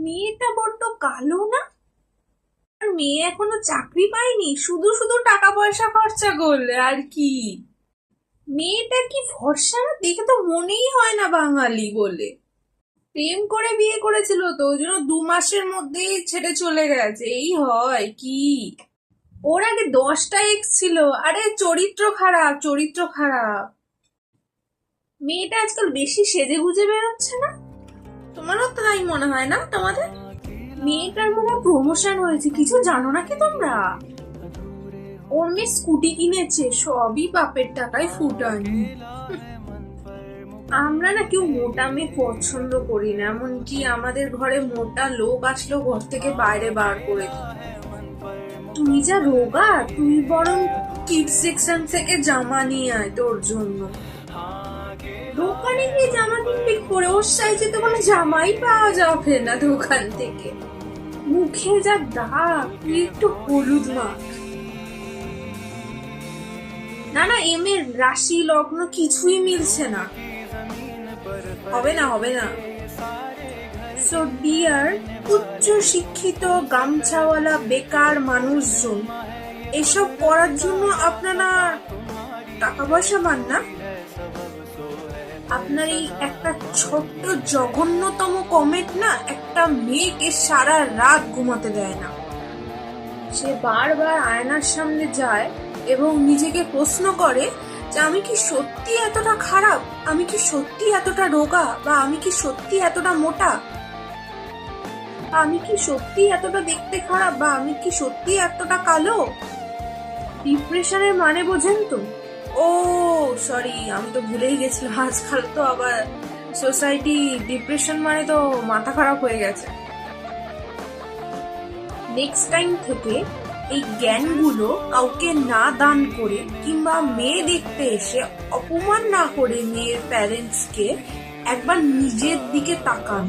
মেয়েটা বড্ড কালো না? আর মেয়ে এখনো চাকরি পায়নি, শুধু শুধু টাকা পয়সা খরচা করলে আর কি। মেয়েটা কি ফর্সা না? দেখে তো মনেই হয় না বাঙালি বলে। প্রেম করে বিয়ে করেছিল তো, ওই জন্য 2 মাসের মধ্যেই ছেড়ে চলে গেছে। এই হয় কি? ওর আগে 10টা এক্স ছিল। আরে চরিত্র খারাপ, চরিত্র খারাপ। মেয়েটা আজকাল বেশি সেজে গুজে বেরোচ্ছে না? তোমারও তো তাই মনে হয় না তোমাদের? মেয়েটার মনে প্রমোশন হয়েছে, কিছু জানো নাকি তোমরা? ওর মেয়ে স্কুটি কিনেছে, সবই বাপের টাকায় ফুটানি। আমরা না কেউ মোটা মেয়ে পছন্দ করি না, এমনকি আমাদের ঘরে মোটা লোক আসলেও ঘর থেকে বাইরে বার করে দিই। তুই যা রোগা, তুই বরং কিডস সেকশন থেকে জামা নিয়ে আয় তোর জন্য। দোকানে গিয়ে জামা কিনবি করে? ওর সাইজে তো কোনো জামাই পাওয়া যাবে না দোকান থেকে। মুখে যা দাগ, তুই একটু হলুদ মাখ। না না, এর রাশি লগ্ন কিছুই মিলছে না। হবে না, হবে না। সো ডিয়ার উচ্চ শিক্ষিত গামছাওয়ালা বেকার মানুষজন, এসব করার জন্য আপনারা টাকা পয়সা পান না? আপনার এই একটা ছোট্ট জঘন্যতম কমেন্ট না একটা মেয়েকে সারা রাত ঘুমাতে দেয় না। সে বারবার আয়নার সামনে যায় এবং নিজেকে প্রশ্ন করে যে আমি কি সত্যি এতটা খারাপ, আমি কি সত্যি এতটা রোগা, বা আমি কি সত্যি এতটা মোটা, আমি কি সত্যি এতটা দেখতে খারাপ, বা আমি কি সত্যি এতটা কালো। ডিপ্রেশনের মানে বোঝেন তো? ও সরি, আমি তো ভুলেই গেছিলাম, আজকাল তো আবার সোসাইটি ডিপ্রেশন মানে তো মাথা খারাপ হয়ে গেছে। নেক্সট টাইম থেকে এই জ্ঞানগুলো কাউকে না দান করে কিংবা মেয়ে দেখতে এসে অপমান না করে মেয়ের প্যারেন্টসকে একবার নিজের দিকে তাকান,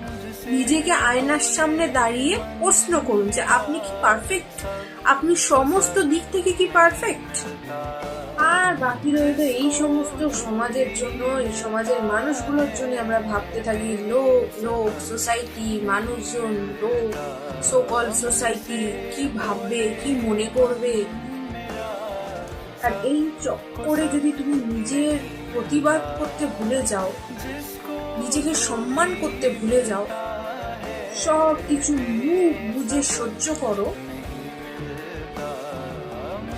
নিজেকে আয়নার সামনে দাঁড়িয়ে প্রশ্ন করুন যে আপনি কি পারফেক্ট, আপনি সমস্ত দিক থেকে কি পারফেক্ট। আর বাকি রইল এই সমস্ত সমাজের জন্য, এই সমাজের মানুষগুলোর জন্য আমরা ভাবতে থাকি লোক লোক, সোসাইটি, মানুষজন, লোক, সোকল সোসাইটি কি ভাববে, কি মনে করবে। আর এই চক্করে যদি তুমি নিজের প্রতিবাদ করতে ভুলে যাও, নিজেকে সম্মান করতে ভুলে যাও, সব কিছু মুখ বুঝে সহ্য করো,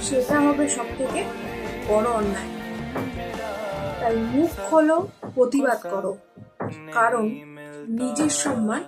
সেটা হবে সব থেকে বড় অন্যায়। তাই মুখ খোলো, প্রতিবাদ করো, কারণ নিজের সম্মান